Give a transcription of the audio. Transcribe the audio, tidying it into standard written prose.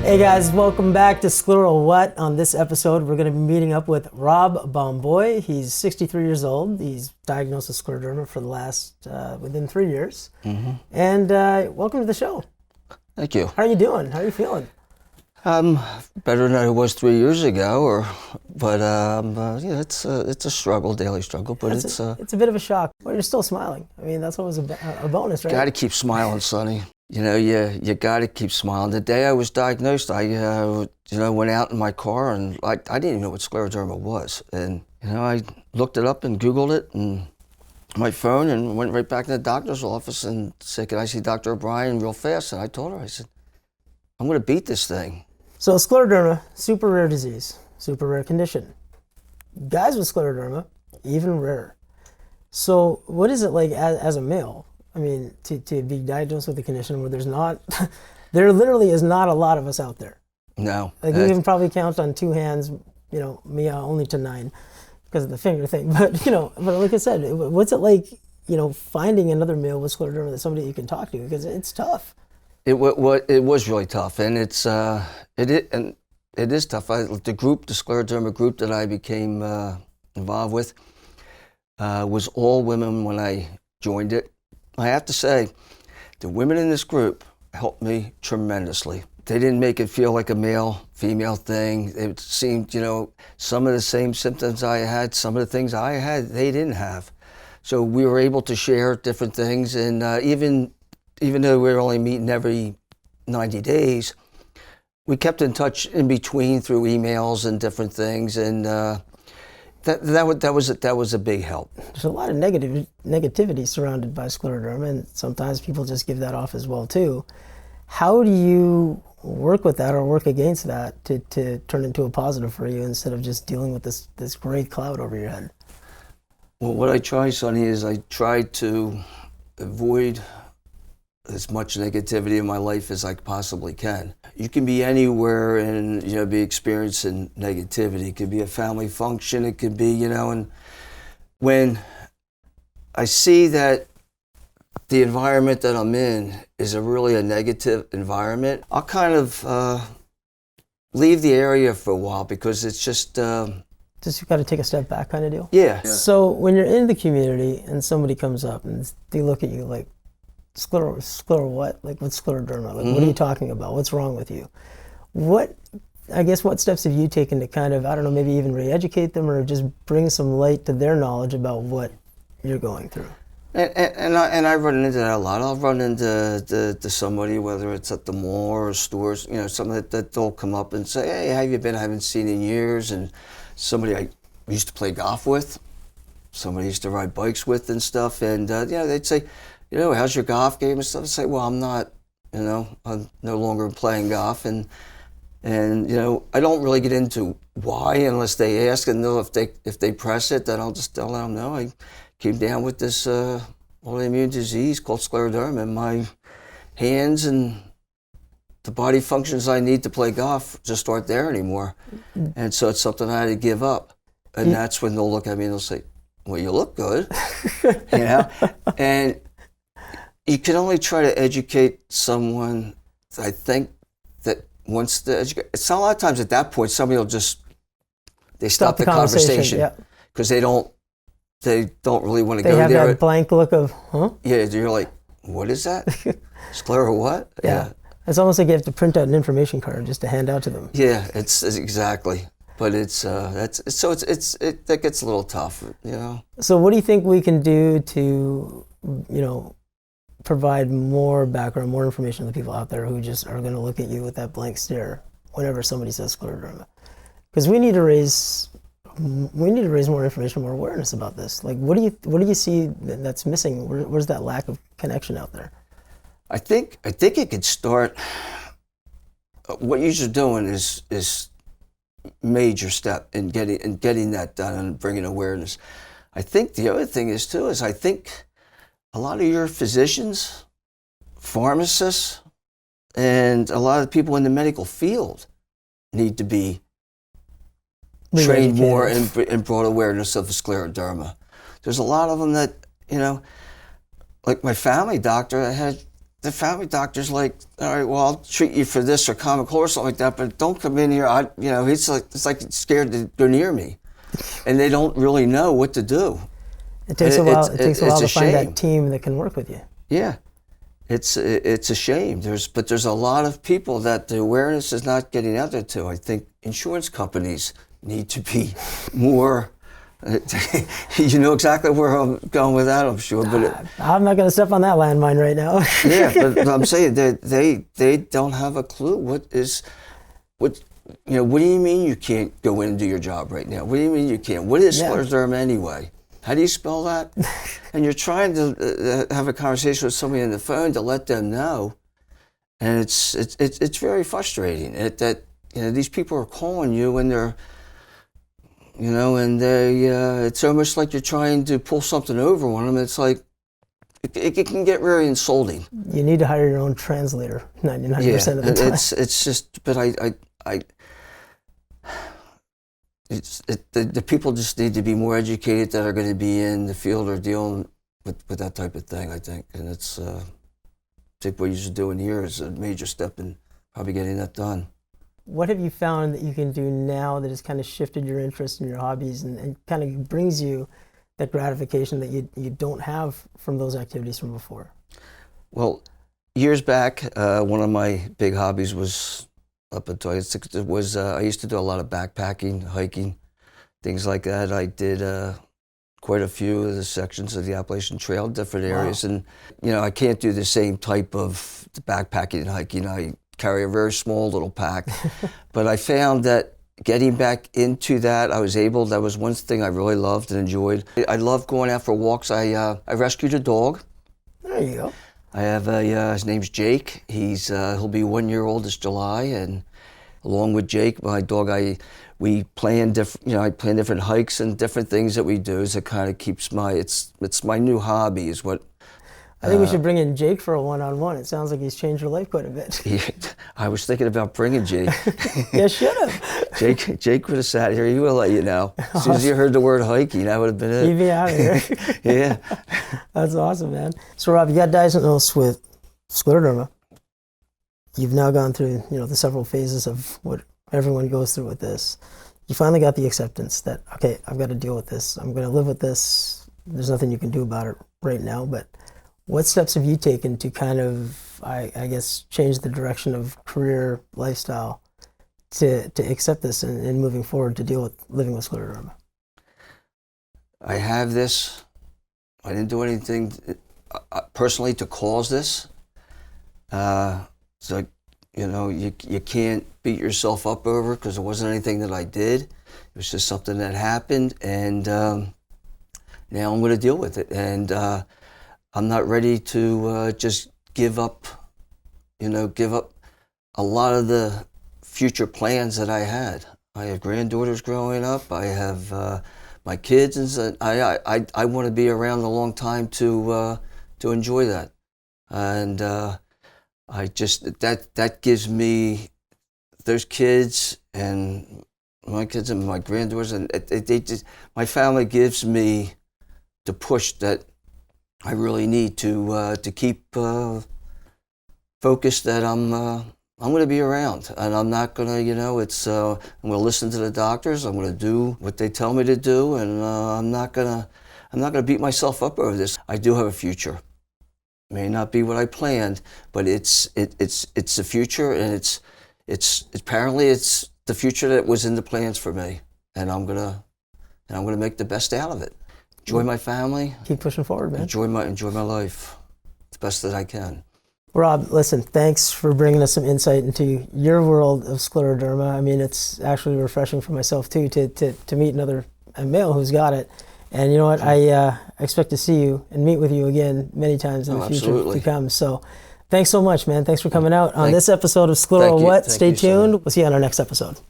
Hey guys, welcome back to SCLERO What. On this episode, we're going to be meeting up with Rob Bomboy. He's 63 years old. He's diagnosed with scleroderma for the last, within 3 years. And welcome to the show. Thank you. How are you doing? How are you feeling? Better than I was 3 years ago, but yeah, it's a struggle, daily struggle, but it's a bit of a shock. But you're still smiling. I mean, that's always a bonus, right? Got to keep smiling, Sonny. You know, you got to keep smiling. The day I was diagnosed, I went out in my car and I didn't even know what scleroderma was, and I looked it up and Googled it and my phone and went right back to the doctor's office and said, "Can I see Dr. O'Brien real fast?" And I told her, I said, "I'm going to beat this thing." So scleroderma, super rare disease, super rare condition. Guys with scleroderma, even rarer. So what is it like as a male? I mean, to be diagnosed with a condition where there literally is not a lot of us out there. No. Like you can probably count on two hands, me only to 9 because of the finger thing. But, but like I said, what's it like, finding another male with scleroderma that's somebody you can talk to? Because it's tough. It was really tough, and it is tough. The scleroderma group that I became involved with was all women when I joined it. I have to say, the women in this group helped me tremendously. They didn't make it feel like a male-female thing. It seemed, some of the same symptoms I had, some of the things I had, they didn't have. So we were able to share different things, and even though we were only meeting every 90 days, we kept in touch in between through emails and different things, and that was a big help. There's a lot of negativity surrounded by scleroderma, and sometimes people just give that off as well too. How do you work with that or work against that to turn into a positive for you instead of just dealing with this gray cloud over your head? Well, what I try, Sonny, is I try to avoid as much negativity in my life as I possibly can. You can be anywhere and be experiencing negativity. It could be a family function. It could be and when I see that the environment that I'm in is really a negative environment, I'll kind of leave the area for a while because it's just you got to take a step back kind of deal. Yeah. So when you're in the community and somebody comes up and they look at you like, sclero what? Like, what's scleroderma? Like, what are you talking about? What's wrong with you? What steps have you taken to kind of, I don't know, maybe even re-educate them or just bring some light to their knowledge about what you're going through? And I run into that a lot. I'll run into somebody, whether it's at the mall or stores, something that they'll come up and say, "Hey, how have you been? I haven't seen you in years." And somebody I used to play golf with, somebody I used to ride bikes with and stuff, and they'd say, "How's your golf game?" and stuff. I say, "Well, I'm not, I'm no longer playing golf." And I don't really get into why unless they ask, and if they press it, then I'll just let them know I came down with this autoimmune disease called scleroderma, and my hands and the body functions I need to play golf just aren't there anymore. And so it's something I had to give up. And that's when they'll look at me and they'll say, "Well, you look good." And you can only try to educate someone, I think, that wants to educate. It's a lot of times at that point, somebody will they stop the conversation because they don't really want to go there. They have that blank look of, huh? Yeah, you're like, "What is that? Sclero what?" Yeah. It's almost like you have to print out an information card just to hand out to them. Yeah, it's exactly. But that gets a little tough, So what do you think we can do to, provide more background, more information to the people out there who just are going to look at you with that blank stare whenever somebody says scleroderma? Because we need to raise more information, more awareness about this. Like, what do you see that's missing? Where's that lack of connection out there? I think it could start. What you're doing is major step in getting that done and bringing awareness. I think the other thing is too I think a lot of your physicians, pharmacists, and a lot of people in the medical field need to be trained more and brought awareness of the scleroderma. There's a lot of them that, like my family doctor, I had the family doctor's like, all right, well, I'll treat you for this or common cold or something like that, but don't come in here. It's like scared to go near me, and they don't really know what to do. It takes a while. It takes a while to find shame. that team that can work with you. Yeah, it's a shame. There's a lot of people that the awareness is not getting out there to. I think insurance companies need to be more. You know exactly where I'm going with that, I'm sure. But I'm not going to step on that landmine right now. Yeah, but I'm saying that they don't have a clue what do you mean you can't go in and do your job right now? What do you mean you can't? What is Scleroderma anyway? How do you spell that? And you're trying to have a conversation with somebody on the phone to let them know, and it's very frustrating that these people are calling you and they're. And it's almost like you're trying to pull something over on them. It's like, it can get very insulting. You need to hire your own translator 99% of the time. It's just, but the people just need to be more educated that are going to be in the field or dealing with that type of thing, I think. And it's, I think what you're doing here is a major step in probably getting that done. What have you found that you can do now that has kind of shifted your interest in your hobbies and kind of brings you that gratification that you don't have from those activities from before? Well, years back, one of my big hobbies was, up until I used to do a lot of backpacking, hiking, things like that. I did quite a few of the sections of the Appalachian Trail, different areas. Wow. And, I can't do the same type of backpacking and hiking. I carry a very small little pack, but I found that getting back into that, that was one thing I really loved and enjoyed. I love going out for walks. I rescued a dog. There you go. I have his name's Jake. He'll be 1 year old this July, and along with Jake, my dog, we plan different hikes and different things that we do. So it kind of keeps it's my new hobby is what. I think we should bring in Jake for a one-on-one. It sounds like he's changed your life quite a bit. Yeah, I was thinking about bringing Jake. You should have. Jake would have sat here. He would let you know. As soon as you heard the word hiking, that would have been it. You'd be out of here. Yeah. That's awesome, man. So, Rob, you got diagnosed with scleroderma. You've now gone through, the several phases of what everyone goes through with this. You finally got the acceptance that, okay, I've got to deal with this. I'm going to live with this. There's nothing you can do about it right now, but what steps have you taken to kind of, I guess, change the direction of career, lifestyle to accept this and moving forward to deal with living with scleroderma? I have this. I didn't do anything personally to cause this. So, you can't beat yourself up over it because it wasn't anything that I did. It was just something that happened, and now I'm going to deal with it. And I'm not ready to just give up a lot of the future plans that I had. I have granddaughters growing up. I have my kids, and I want to be around a long time to enjoy that. And I just that gives me those kids and my kids and my granddaughters, and my family gives me the push that I really need to keep focused that I'm going to be around, and I'm not going to, I'm going to listen to the doctors. I'm going to do what they tell me to do, and I'm not going to beat myself up over this. I do have a future. It may not be what I planned, but it's the future, and it's apparently it's the future that was in the plans for me, and I'm gonna make the best out of it. Enjoy my family. Keep pushing forward, man. Enjoy my life the best that I can. Rob, listen, thanks for bringing us some insight into your world of scleroderma. I mean, it's actually refreshing for myself too to meet another male who's got it. And you know what? I expect to see you and meet with you again many times in the future absolutely. to come. So thanks so much, man. Thanks for coming out on this episode of Sclero What? Stay tuned. We'll see you on our next episode.